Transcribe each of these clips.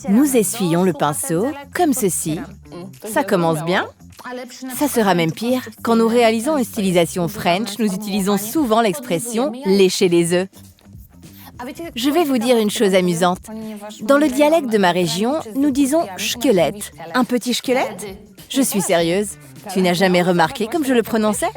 Nous essuyons le pinceau comme ceci. Ça commence bien. Ça sera même pire. Quand nous réalisons une stylisation French, nous utilisons souvent l'expression « lécher les œufs ». Je vais vous dire une chose amusante. Dans le dialecte de ma région, nous disons « squelette ». Un petit squelette? Je suis sérieuse. Tu n'as jamais remarqué comme je le prononçais?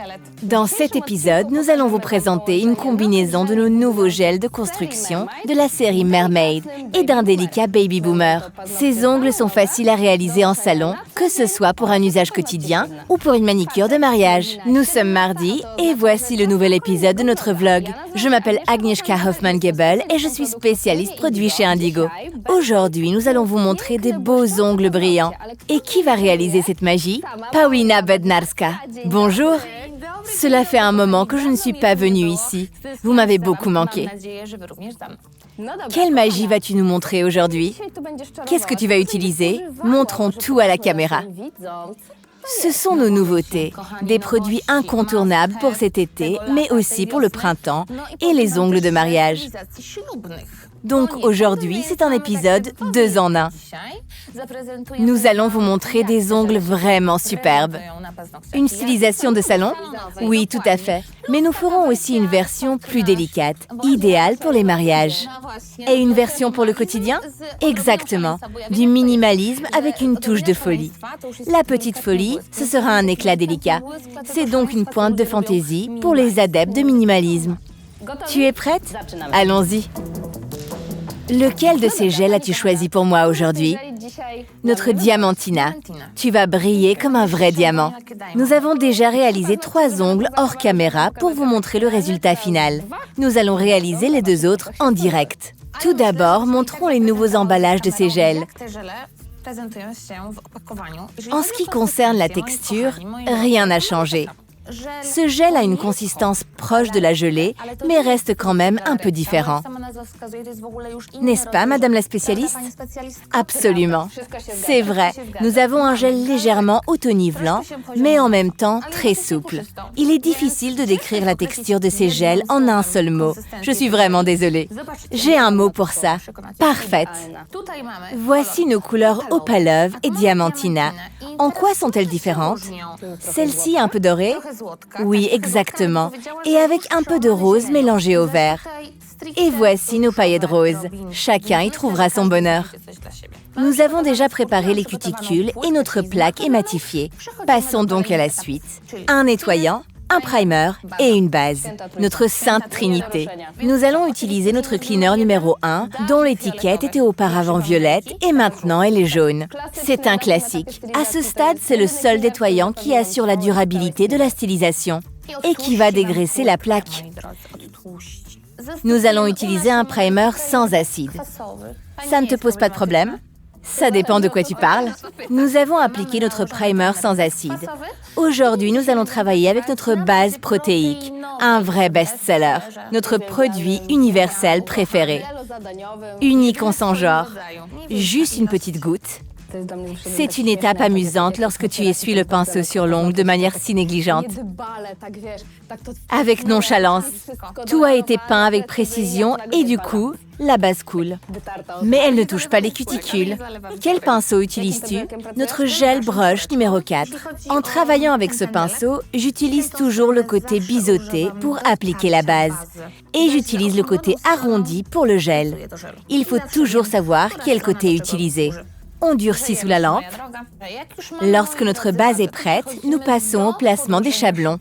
Dans cet épisode, nous allons vous présenter une combinaison de nos nouveaux gels de construction de la série Mermaid et d'un délicat Baby Boomer. Ces ongles sont faciles à réaliser en salon, que ce soit pour un usage quotidien ou pour une manicure de mariage. Nous sommes mardi et voici le nouvel épisode de notre vlog. Je m'appelle Agnieszka Hoffman-Gebel et je suis spécialiste produit chez Indigo. Aujourd'hui, nous allons vous montrer des beaux ongles brillants. Et qui va réaliser cette magie? Paulina Bednarska. Bonjour. Cela fait un moment que je ne suis pas venue ici. Vous m'avez beaucoup manqué. Quelle magie vas-tu nous montrer aujourd'hui? Qu'est-ce que tu vas utiliser? Montrons tout à la caméra. Ce sont nos nouveautés, des produits incontournables pour cet été, mais aussi pour le printemps et les ongles de mariage. Donc aujourd'hui, c'est un épisode 2 en 1. Nous allons vous montrer des ongles vraiment superbes. Une stylisation de salon? Oui, tout à fait. Mais nous ferons aussi une version plus délicate, idéale pour les mariages. Et une version pour le quotidien? Exactement. Du minimalisme avec une touche de folie. La petite folie, ce sera un éclat délicat. C'est donc une pointe de fantaisie pour les adeptes de minimalisme. Tu es prête? Allons-y. Lequel de ces gels as-tu choisi pour moi aujourd'hui? Notre Diamantina. Tu vas briller comme un vrai diamant. Nous avons déjà réalisé 3 ongles hors caméra pour vous montrer le résultat final. Nous allons réaliser les 2 autres en direct. Tout d'abord, montrons les nouveaux emballages de ces gels. En ce qui concerne la texture, rien n'a changé. Ce gel a une consistance proche de la gelée, mais reste quand même un peu différent. N'est-ce pas, madame la spécialiste? Absolument. C'est vrai, nous avons un gel légèrement autonivelant, mais en même temps très souple. Il est difficile de décrire la texture de ces gels en un seul mot. Je suis vraiment désolée. J'ai un mot pour ça. Parfaite. Voici nos couleurs Opalove et Diamantina. En quoi sont-elles différentes? Celle-ci un peu dorée? Oui, exactement. Et avec un peu de rose mélangé au vert. Et voici nos paillettes roses. Chacun y trouvera son bonheur. Nous avons déjà préparé les cuticules et notre plaque est matifiée. Passons donc à la suite. Un nettoyant, un primer et une base. Notre sainte trinité. Nous allons utiliser notre cleaner numéro 1, dont l'étiquette était auparavant violette et maintenant elle est jaune. C'est un classique. À ce stade, c'est le seul nettoyant qui assure la durabilité de la stylisation et qui va dégraisser la plaque. Nous allons utiliser un primer sans acide. Ça ne te pose pas de problème? Ça dépend de quoi tu parles. Nous avons appliqué notre primer sans acide. Aujourd'hui, nous allons travailler avec notre base protéique, un vrai best-seller, notre produit universel préféré. Unique en son genre. Juste une petite goutte. C'est une étape amusante lorsque tu essuies le pinceau sur l'ongle de manière si négligente. Avec nonchalance. Tout a été peint avec précision et du coup, la base coule. Mais elle ne touche pas les cuticules. Quel pinceau utilises-tu? Notre gel brush numéro 4. En travaillant avec ce pinceau, j'utilise toujours le côté biseauté pour appliquer la base. Et j'utilise le côté arrondi pour le gel. Il faut toujours savoir quel côté utiliser. On durcit sous la lampe. Lorsque notre base est prête, nous passons au placement des chablons.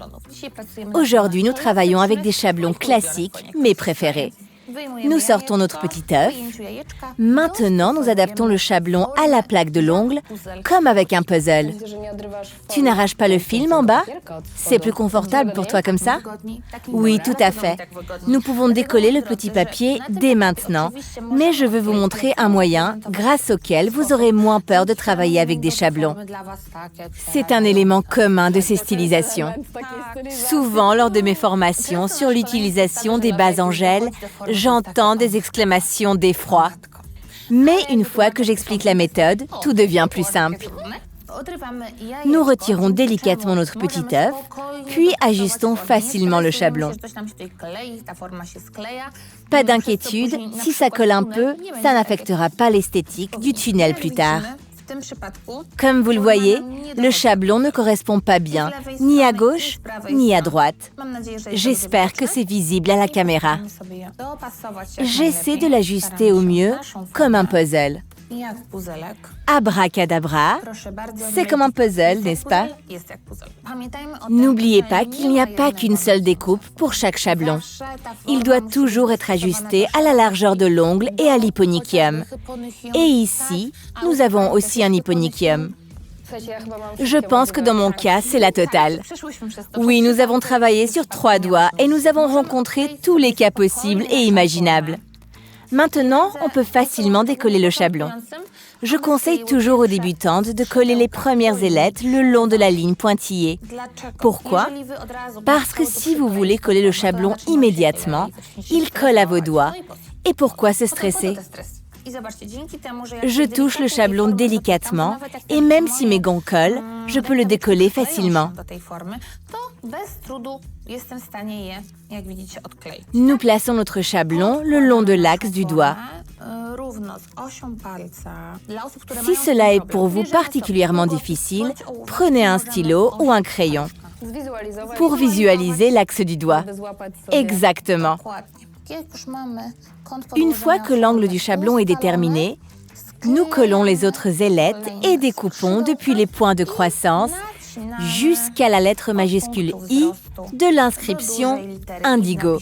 Aujourd'hui, nous travaillons avec des chablons classiques, mes préférés. Nous sortons notre petit œuf. Maintenant, nous adaptons le chablon à la plaque de l'ongle, comme avec un puzzle. Tu n'arraches pas le film en bas? C'est plus confortable pour toi comme ça? Oui, tout à fait. Nous pouvons décoller le petit papier dès maintenant, mais je veux vous montrer un moyen grâce auquel vous aurez moins peur de travailler avec des chablons. C'est un élément commun de ces stylisations. Souvent, lors de mes formations sur l'utilisation des bases en gel, j'entends des exclamations d'effroi. Mais une fois que j'explique la méthode, tout devient plus simple. Nous retirons délicatement notre petit œuf, puis ajustons facilement le chablon. Pas d'inquiétude, si ça colle un peu, ça n'affectera pas l'esthétique du tunnel plus tard. Comme vous le voyez, le chablon ne correspond pas bien, ni à gauche, ni à droite. J'espère que c'est visible à la caméra. J'essaie de l'ajuster au mieux, comme un puzzle. Abracadabra, c'est comme un puzzle, n'est-ce pas? N'oubliez pas qu'il n'y a pas qu'une seule découpe pour chaque chablon. Il doit toujours être ajusté à la largeur de l'ongle et à l'hyponychium. Et ici, nous avons aussi un hyponychium. Je pense que dans mon cas, c'est la totale. Oui, nous avons travaillé sur 3 doigts et nous avons rencontré tous les cas possibles et imaginables. Maintenant, on peut facilement décoller le chablon. Je conseille toujours aux débutantes de coller les premières ailettes le long de la ligne pointillée. Pourquoi? Parce que si vous voulez coller le chablon immédiatement, il colle à vos doigts. Et pourquoi se stresser? Je touche le chablon délicatement et même si mes gants collent, je peux le décoller facilement. Nous plaçons notre chablon le long de l'axe du doigt. Si cela est pour vous particulièrement difficile, prenez un stylo ou un crayon pour visualiser l'axe du doigt. Exactement. Une fois que l'angle du chablon est déterminé, nous collons les autres ailettes et découpons depuis les points de croissance jusqu'à la lettre majuscule I de l'inscription Indigo.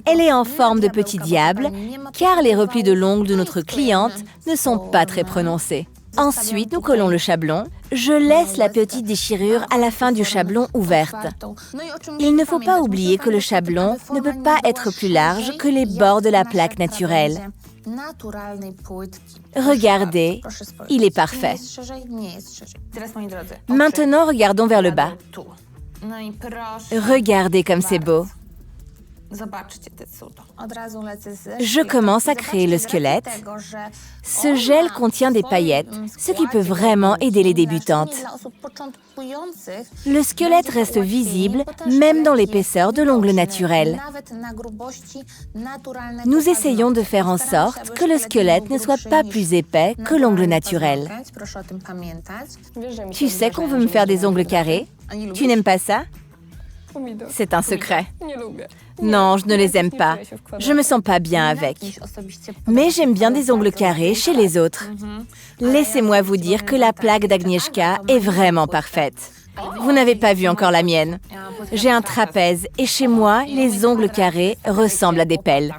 Elle est en forme de petit diable, car les replis de l'ongle de notre cliente ne sont pas très prononcés. Ensuite, nous collons le chablon. Je laisse la petite déchirure à la fin du chablon ouverte. Il ne faut pas oublier que le chablon ne peut pas être plus large que les bords de la plaque naturelle. Regardez, il est parfait. Maintenant, regardons vers le bas. Regardez comme c'est beau. Je commence à créer le squelette. Ce gel contient des paillettes, ce qui peut vraiment aider les débutantes. Le squelette reste visible même dans l'épaisseur de l'ongle naturel. Nous essayons de faire en sorte que le squelette ne soit pas plus épais que l'ongle naturel. Tu sais qu'on veut me faire des ongles carrés? Tu n'aimes pas ça? C'est un secret. Non, je ne les aime pas. Je me sens pas bien avec. Mais j'aime bien des ongles carrés chez les autres. Laissez-moi vous dire que la plaque d'Agnieszka est vraiment parfaite. Vous n'avez pas vu encore la mienne. J'ai un trapèze et chez moi, les ongles carrés ressemblent à des pelles.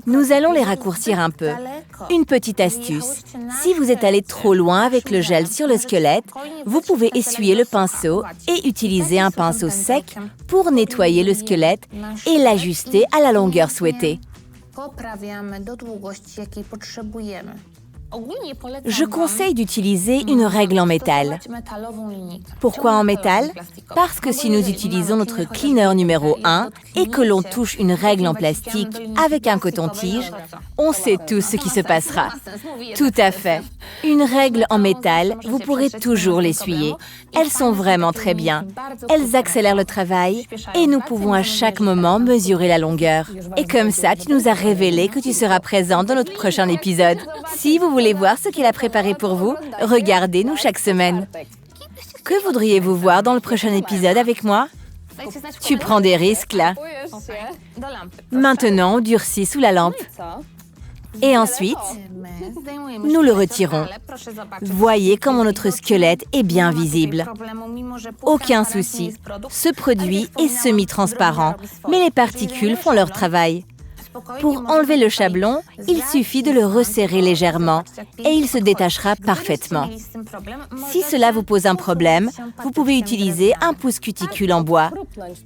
Nous allons les raccourcir un peu. Une petite astuce. Si vous êtes allé trop loin avec le gel sur le squelette, vous pouvez essuyer le pinceau et utiliser un pinceau sec pour nettoyer le squelette et l'ajuster à la longueur souhaitée. Je conseille d'utiliser une règle en métal. Pourquoi en métal? Parce que si nous utilisons notre cleaner numéro 1 et que l'on touche une règle en plastique avec un coton-tige, on sait tous ce qui se passera. Tout à fait. Une règle en métal, vous pourrez toujours l'essuyer. Elles sont vraiment très bien. Elles accélèrent le travail et nous pouvons à chaque moment mesurer la longueur. Et comme ça, tu nous as révélé que tu seras présent dans notre prochain épisode. Si vous voulez voir ce qu'il a préparé pour vous, regardez-nous chaque semaine. Que voudriez-vous voir dans le prochain épisode avec moi? Tu prends des risques là. Maintenant, on durcit sous la lampe. Et ensuite, nous le retirons. Voyez comment notre squelette est bien visible. Aucun souci. Ce produit est semi-transparent, mais les particules font leur travail. Pour enlever le chablon, il suffit de le resserrer légèrement et il se détachera parfaitement. Si cela vous pose un problème, vous pouvez utiliser un pouce-cuticule en bois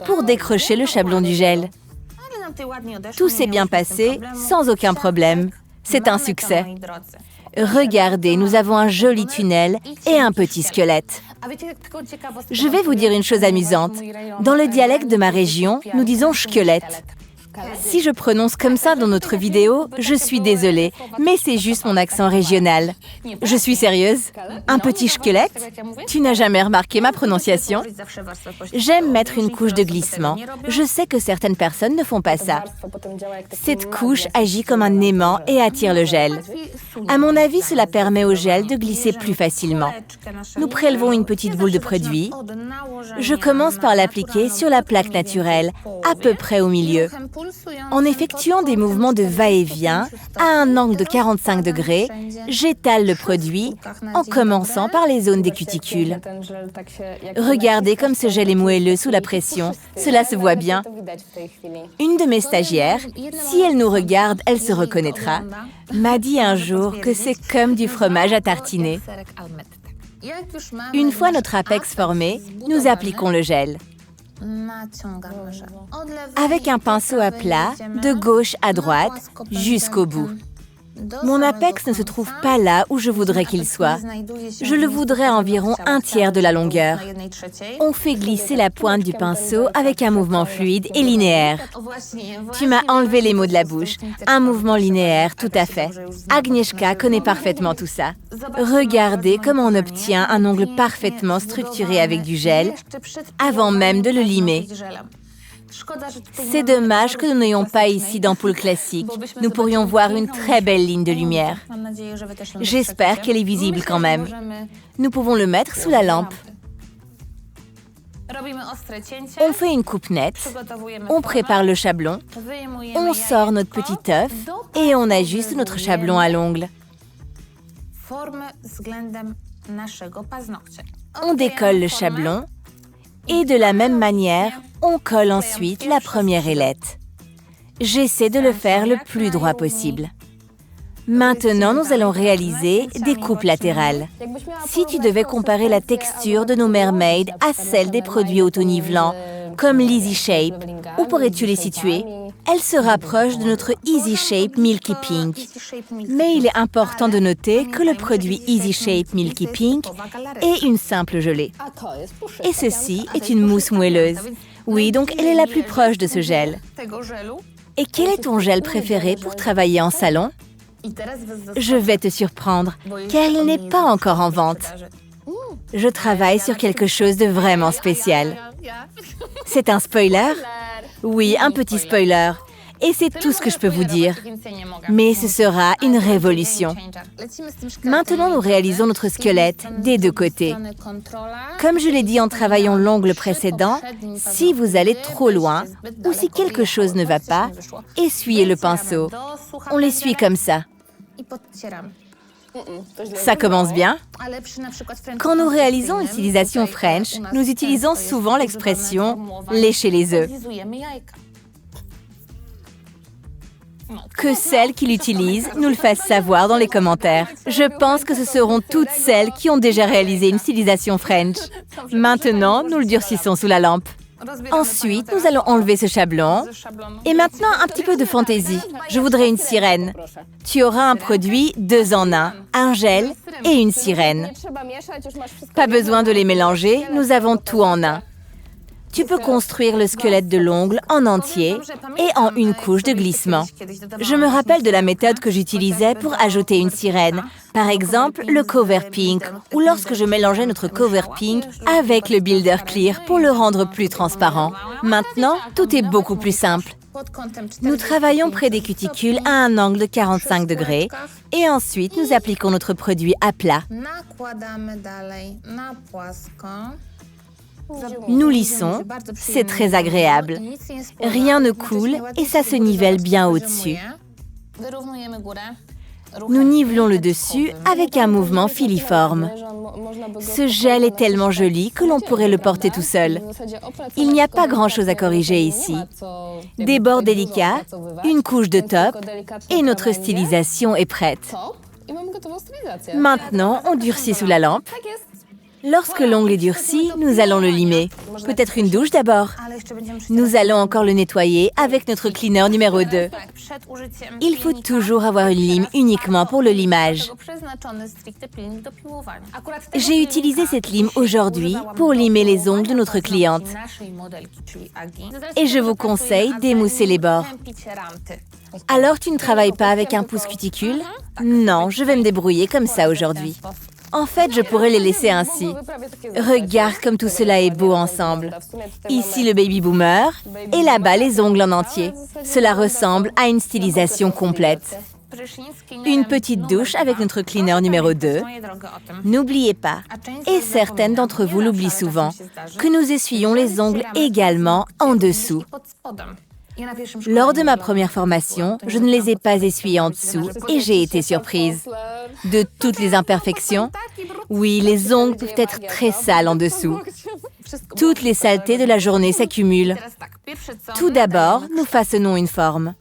pour décrocher le chablon du gel. Tout s'est bien passé sans aucun problème. C'est un succès. Regardez, nous avons un joli tunnel et un petit squelette. Je vais vous dire une chose amusante. Dans le dialecte de ma région, nous disons squelette. Si je prononce comme ça dans notre vidéo, je suis désolée, mais c'est juste mon accent régional. Je suis sérieuse? Un petit squelette? Tu n'as jamais remarqué ma prononciation? J'aime mettre une couche de glissement. Je sais que certaines personnes ne font pas ça. Cette couche agit comme un aimant et attire le gel. À mon avis, cela permet au gel de glisser plus facilement. Nous prélevons une petite boule de produit. Je commence par l'appliquer sur la plaque naturelle, à peu près au milieu. En effectuant des mouvements de va-et-vient à un angle de 45 degrés, j'étale le produit en commençant par les zones des cuticules. Regardez comme ce gel est moelleux sous la pression, cela se voit bien. Une de mes stagiaires, si elle nous regarde, elle se reconnaîtra, m'a dit un jour que c'est comme du fromage à tartiner. Une fois notre apex formé, nous appliquons le gel. Avec un pinceau à plat, de gauche à droite, jusqu'au bout. Mon apex ne se trouve pas là où je voudrais qu'il soit. Je le voudrais à environ un tiers de la longueur. On fait glisser la pointe du pinceau avec un mouvement fluide et linéaire. Tu m'as enlevé les mots de la bouche. Un mouvement linéaire, tout à fait. Agnieszka connaît parfaitement tout ça. Regardez comment on obtient un ongle parfaitement structuré avec du gel avant même de le limer. C'est dommage que nous n'ayons pas ici d'ampoule classique. Nous pourrions voir une très belle ligne de lumière. J'espère qu'elle est visible quand même. Nous pouvons le mettre sous la lampe. On fait une coupe nette, on prépare le chablon, on sort notre petit œuf et on ajuste notre chablon à l'ongle. On décolle le chablon et de la même manière, on colle ensuite la première ailette. J'essaie de le faire le plus droit possible. Maintenant, nous allons réaliser des coupes latérales. Si tu devais comparer la texture de nos mermaids à celle des produits auto-nivelants, comme l'Easy Shape, où pourrais-tu les situer? Elles se rapprochent de notre Easy Shape Milky Pink. Mais il est important de noter que le produit Easy Shape Milky Pink est une simple gelée. Et ceci est une mousse moelleuse. Oui, donc elle est la plus proche de ce gel. Et quel est ton gel préféré pour travailler en salon? Je vais te surprendre, car il n'est pas encore en vente. Je travaille sur quelque chose de vraiment spécial. C'est un spoiler? Oui, un petit spoiler. Et c'est tout ce que je peux vous dire. Mais ce sera une révolution. Maintenant, nous réalisons notre squelette des deux côtés. Comme je l'ai dit en travaillant l'ongle précédent, si vous allez trop loin ou si quelque chose ne va pas, essuyez le pinceau. On l'essuie comme ça. Ça commence bien. Quand nous réalisons une stylisation French, nous utilisons souvent l'expression « lécher les œufs ». Que celles qui l'utilisent nous le fassent savoir dans les commentaires. Je pense que ce seront toutes celles qui ont déjà réalisé une stylisation French. Maintenant, nous le durcissons sous la lampe. Ensuite, nous allons enlever ce chablon. Et maintenant, un petit peu de fantaisie. Je voudrais une sirène. Tu auras un produit 2 en 1, un gel et une sirène. Pas besoin de les mélanger, nous avons tout en un. Tu peux construire le squelette de l'ongle en entier et en une couche de glissement. Je me rappelle de la méthode que j'utilisais pour ajouter une sirène. Par exemple, le Cover Pink, ou lorsque je mélangeais notre Cover Pink avec le Builder Clear pour le rendre plus transparent. Maintenant, tout est beaucoup plus simple. Nous travaillons près des cuticules à un angle de 45 degrés et ensuite nous appliquons notre produit à plat. Nous lissons, c'est très agréable. Rien ne coule et ça se nivelle bien au-dessus. Nous nivelons le dessus avec un mouvement filiforme. Ce gel est tellement joli que l'on pourrait le porter tout seul. Il n'y a pas grand-chose à corriger ici. Des bords délicats, une couche de top et notre stylisation est prête. Maintenant, on durcit sous la lampe. Lorsque l'ongle est durci, nous allons le limer. Peut-être une douche d'abord. Nous allons encore le nettoyer avec notre cleaner numéro 2. Il faut toujours avoir une lime uniquement pour le limage. J'ai utilisé cette lime aujourd'hui pour limer les ongles de notre cliente. Et je vous conseille d'émousser les bords. Alors, tu ne travailles pas avec un pouce cuticule? Non, je vais me débrouiller comme ça aujourd'hui. En fait, je pourrais les laisser ainsi. Regarde comme tout cela est beau ensemble. Ici, le baby boomer et là-bas, les ongles en entier. Cela ressemble à une stylisation complète. Une petite douche avec notre cleaner numéro 2. N'oubliez pas, et certaines d'entre vous l'oublient souvent, que nous essuyons les ongles également en dessous. Lors de ma première formation, je ne les ai pas essuyés en dessous et j'ai été surprise. De toutes les imperfections, oui, les ongles peuvent être très sales en dessous. Toutes les saletés de la journée s'accumulent. Tout d'abord, nous façonnons une forme.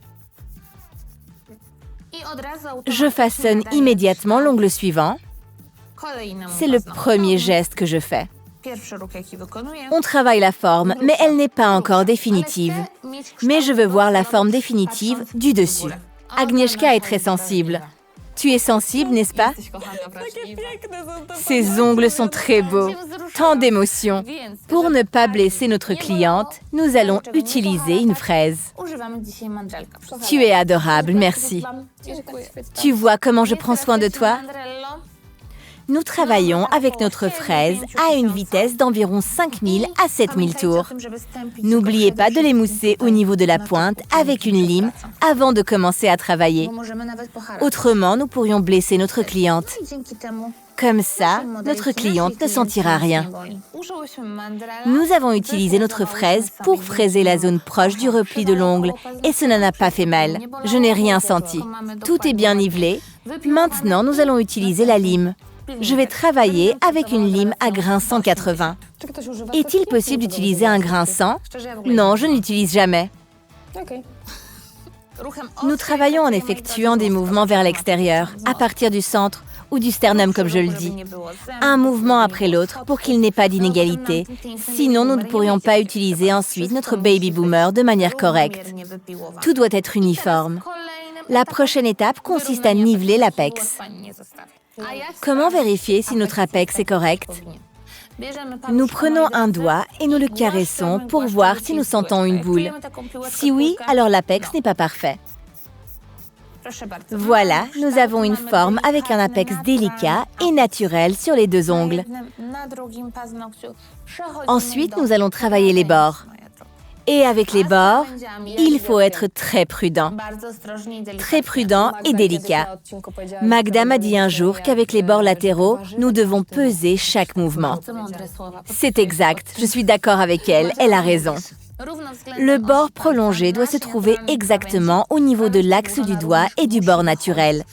Je façonne immédiatement l'ongle suivant. C'est le premier geste que je fais. On travaille la forme, mais elle n'est pas encore définitive. Mais je veux voir la forme définitive du dessus. Agnieszka est très sensible. Tu es sensible, n'est-ce pas? Ces ongles sont très beaux. Tant d'émotions. Pour ne pas blesser notre cliente, nous allons utiliser une fraise. Tu es adorable, merci. Tu vois comment je prends soin de toi? Nous travaillons avec notre fraise à une vitesse d'environ 5000 à 7000 tours. N'oubliez pas de l'émousser au niveau de la pointe avec une lime avant de commencer à travailler. Autrement, nous pourrions blesser notre cliente. Comme ça, notre cliente ne sentira rien. Nous avons utilisé notre fraise pour fraiser la zone proche du repli de l'ongle et cela n'a pas fait mal. Je n'ai rien senti. Tout est bien nivelé. Maintenant, nous allons utiliser la lime. Je vais travailler avec une lime à grain 180. Est-il possible d'utiliser un grain 100? Non, je ne l'utilise jamais. Nous travaillons en effectuant des mouvements vers l'extérieur, à partir du centre ou du sternum comme je le dis. Un mouvement après l'autre pour qu'il n'ait pas d'inégalité. Sinon, nous ne pourrions pas utiliser ensuite notre baby boomer de manière correcte. Tout doit être uniforme. La prochaine étape consiste à niveler l'apex. Comment vérifier si notre apex est correct? Nous prenons un doigt et nous le caressons pour voir si nous sentons une boule. Si oui, alors l'apex n'est pas parfait. Voilà, nous avons une forme avec un apex délicat et naturel sur les deux ongles. Ensuite, nous allons travailler les bords. Et avec les bords, il faut être très prudent et délicat. Magda m'a dit un jour qu'avec les bords latéraux, nous devons peser chaque mouvement. C'est exact, je suis d'accord avec elle, elle a raison. Le bord prolongé doit se trouver exactement au niveau de l'axe du doigt et du bord naturel.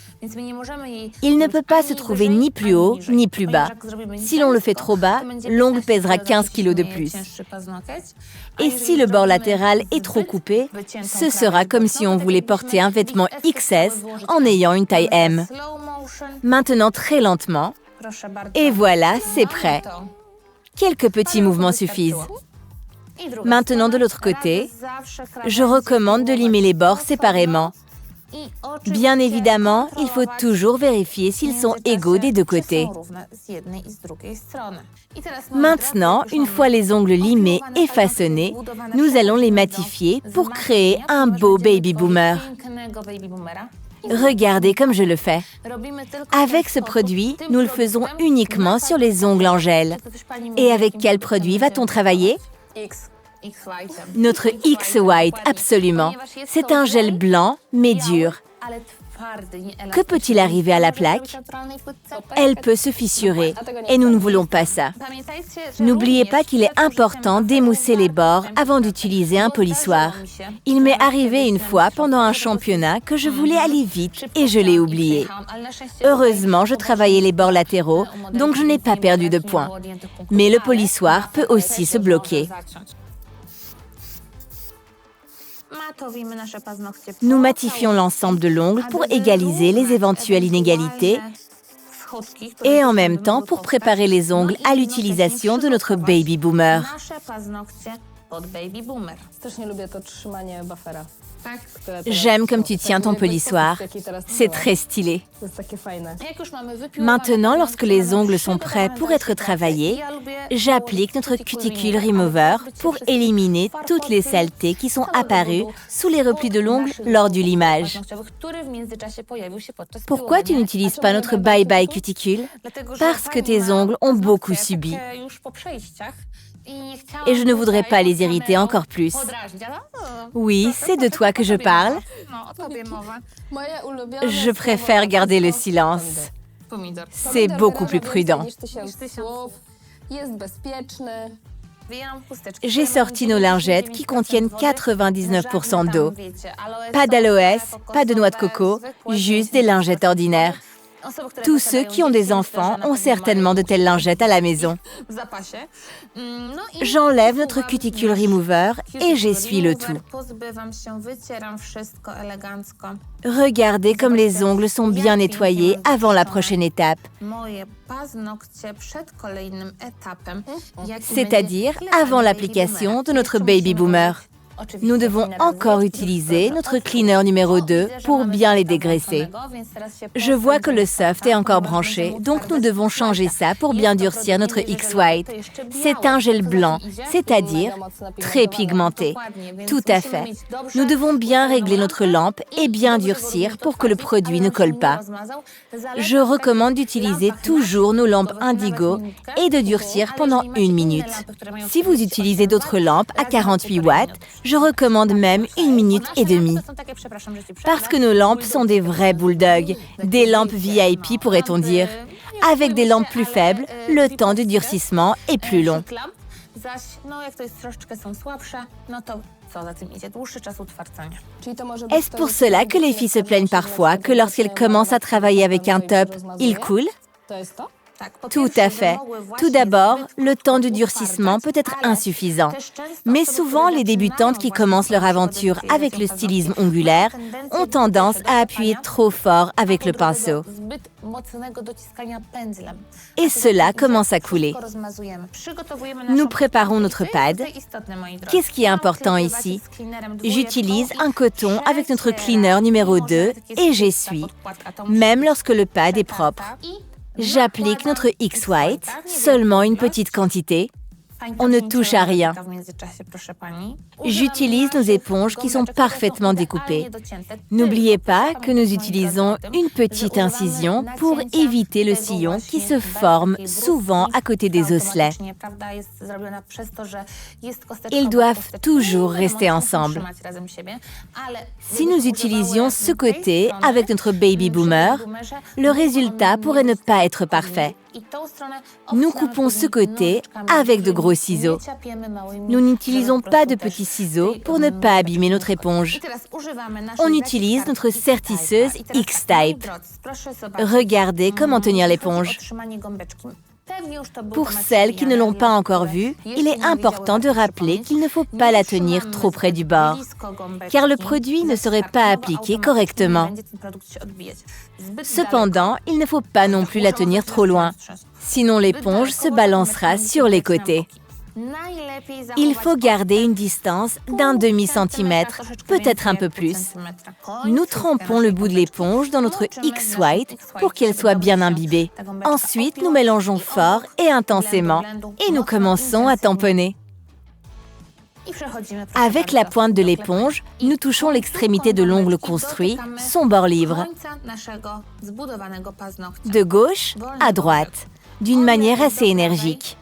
Il ne peut pas se trouver ni plus haut ni plus bas. Si l'on le fait trop bas, l'ongle pèsera 15 kg de plus. Et si le bord latéral est trop coupé, ce sera comme si on voulait porter un vêtement XS en ayant une taille M. Maintenant très lentement. Et voilà, c'est prêt. Quelques petits mouvements suffisent. Maintenant, de l'autre côté, je recommande de limer les bords séparément. Bien évidemment, il faut toujours vérifier s'ils sont égaux des deux côtés. Maintenant, une fois les ongles limés et façonnés, nous allons les matifier pour créer un beau baby boomer. Regardez comme je le fais. Avec ce produit, nous le faisons uniquement sur les ongles en gel. Et avec quel produit va-t-on travailler? Notre X-White, absolument. C'est un gel blanc, mais dur. Que peut-il arriver à la plaque? Elle peut se fissurer, et nous ne voulons pas ça. N'oubliez pas qu'il est important d'émousser les bords avant d'utiliser un polissoir. Il m'est arrivé une fois pendant un championnat que je voulais aller vite et je l'ai oublié. Heureusement, je travaillais les bords latéraux, donc je n'ai pas perdu de points. Mais le polissoir peut aussi se bloquer. Nous matifions l'ensemble de l'ongle pour égaliser les éventuelles inégalités Et en même temps pour préparer les ongles à l'utilisation de notre baby boomer. J'aime comme tu tiens ton polissoir. C'est très stylé. Maintenant, lorsque les ongles sont prêts pour être travaillés, j'applique notre Cuticle Remover pour éliminer toutes les saletés qui sont apparues sous les replis de l'ongle lors du limage. Pourquoi tu n'utilises pas notre Bye Bye Cuticule? Parce que tes ongles ont beaucoup subi. Et je ne voudrais pas les irriter encore plus. Oui, c'est de toi que je parle. Je préfère garder le silence. C'est beaucoup plus prudent. J'ai sorti nos lingettes qui contiennent 99% d'eau. Pas d'aloès, pas de noix de coco, juste des lingettes ordinaires. Tous ceux qui ont des enfants ont certainement de telles lingettes à la maison. J'enlève notre Cuticle Remover et j'essuie le tout. Regardez comme les ongles sont bien nettoyés avant la prochaine étape. C'est-à-dire avant l'application de notre Baby Boomer. Nous devons encore utiliser notre cleaner numéro 2 pour bien les dégraisser. Je vois que le soft est encore branché, donc nous devons changer ça pour bien durcir notre X-White. C'est un gel blanc, c'est-à-dire très pigmenté. Tout à fait. Nous devons bien régler notre lampe et bien durcir pour que le produit ne colle pas. Je recommande d'utiliser toujours nos lampes indigo et de durcir pendant 1 minute. Si vous utilisez d'autres lampes à 48 watts, je recommande même 1 minute et demie. Parce que nos lampes sont des vrais bulldogs, des lampes VIP pourrait-on dire. Avec des lampes plus faibles, le temps de durcissement est plus long. Est-ce pour cela que les filles se plaignent parfois que lorsqu'elles commencent à travailler avec un top, il coule? Tout à fait. Tout d'abord, le temps de durcissement peut être insuffisant. Mais souvent, les débutantes qui commencent leur aventure avec le stylisme ongulaire ont tendance à appuyer trop fort avec le pinceau. Et cela commence à couler. Nous préparons notre pad. Qu'est-ce qui est important ici? J'utilise un coton avec notre cleaner numéro 2 et j'essuie, même lorsque le pad est propre. J'applique notre X-White, seulement une petite quantité. On ne touche à rien. J'utilise nos éponges qui sont parfaitement découpées. N'oubliez pas que nous utilisons une petite incision pour éviter le sillon qui se forme souvent à côté des osselets. Ils doivent toujours rester ensemble. Si nous utilisions ce côté avec notre Baby Boomer, le résultat pourrait ne pas être parfait. Nous coupons ce côté avec de gros ciseaux. Nous n'utilisons pas de petits ciseaux pour ne pas abîmer notre éponge. On utilise notre sertisseuse X-Type. Regardez comment tenir l'éponge. Pour celles qui ne l'ont pas encore vu, il est important de rappeler qu'il ne faut pas la tenir trop près du bord, car le produit ne serait pas appliqué correctement. Cependant, il ne faut pas non plus la tenir trop loin, sinon l'éponge se balancera sur les côtés. Il faut garder une distance d'un demi-centimètre, peut-être un peu plus. Nous trempons le bout de l'éponge dans notre X-White pour qu'elle soit bien imbibée. Ensuite, nous mélangeons fort et intensément et nous commençons à tamponner. Avec la pointe de l'éponge, nous touchons l'extrémité de l'ongle construit, son bord libre, de gauche à droite, d'une manière assez énergique.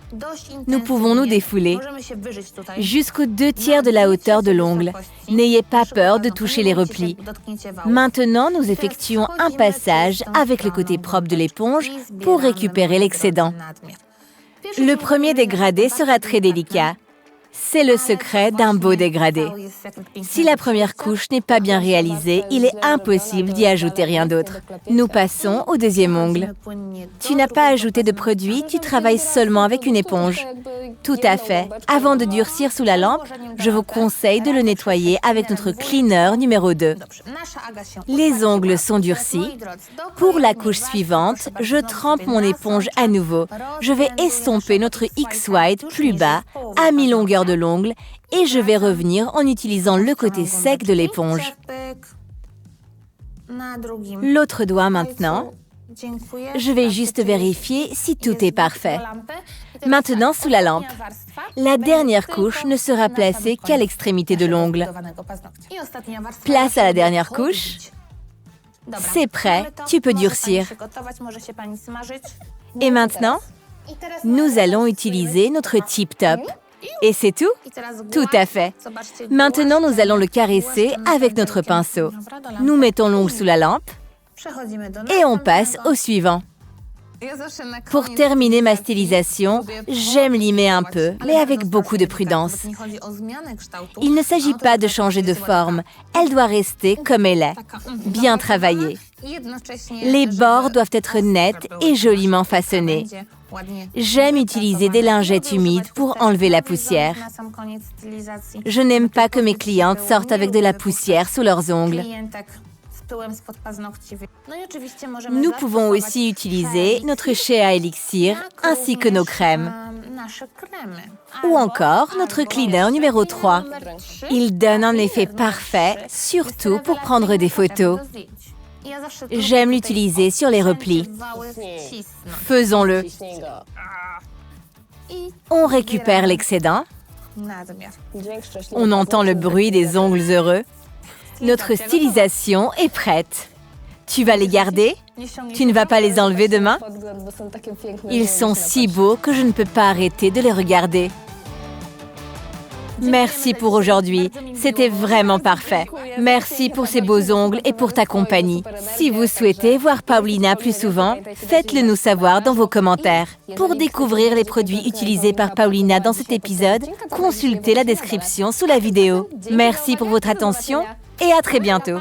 Nous pouvons nous défouler jusqu'aux 2 tiers de la hauteur de l'ongle. N'ayez pas peur de toucher les replis. Maintenant, nous effectuons un passage avec le côté propre de l'éponge pour récupérer l'excédent. Le premier dégradé sera très délicat. C'est le secret d'un beau dégradé. Si la première couche n'est pas bien réalisée, il est impossible d'y ajouter rien d'autre. Nous passons au deuxième ongle. Tu n'as pas ajouté de produit, tu travailles seulement avec une éponge. Tout à fait. Avant de durcir sous la lampe, je vous conseille de le nettoyer avec notre cleaner numéro 2. Les ongles sont durcis. Pour la couche suivante, je trempe mon éponge à nouveau. Je vais estomper notre X-White plus bas, à mi-longueur de l'ongle, et je vais revenir en utilisant le côté sec de l'éponge. L'autre doigt maintenant. Je vais juste vérifier si tout est parfait. Maintenant, sous la lampe. La dernière couche ne sera placée qu'à l'extrémité de l'ongle. Place à la dernière couche. C'est prêt, tu peux durcir. Et maintenant, nous allons utiliser notre tip top. Et c'est tout? Tout à fait. Maintenant, nous allons le caresser avec notre pinceau. Nous mettons l'ongle sous la lampe et on passe au suivant. Pour terminer ma stylisation, j'aime limer un peu, mais avec beaucoup de prudence. Il ne s'agit pas de changer de forme, elle doit rester comme elle est, bien travaillée. Les bords doivent être nets et joliment façonnés. J'aime utiliser des lingettes humides pour enlever la poussière. Je n'aime pas que mes clientes sortent avec de la poussière sous leurs ongles. Nous pouvons aussi utiliser notre Shea Elixir ainsi que nos crèmes. Ou encore notre cleaner numéro 3. Il donne un effet parfait, surtout pour prendre des photos. J'aime l'utiliser sur les replis. Faisons-le. On récupère l'excédent. On entend le bruit des ongles heureux. Notre stylisation est prête. Tu vas les garder? Tu ne vas pas les enlever demain? Ils sont si beaux que je ne peux pas arrêter de les regarder. Merci pour aujourd'hui. C'était vraiment parfait. Merci pour ces beaux ongles et pour ta compagnie. Si vous souhaitez voir Paulina plus souvent, faites-le nous savoir dans vos commentaires. Pour découvrir les produits utilisés par Paulina dans cet épisode, consultez la description sous la vidéo. Merci pour votre attention et à très bientôt.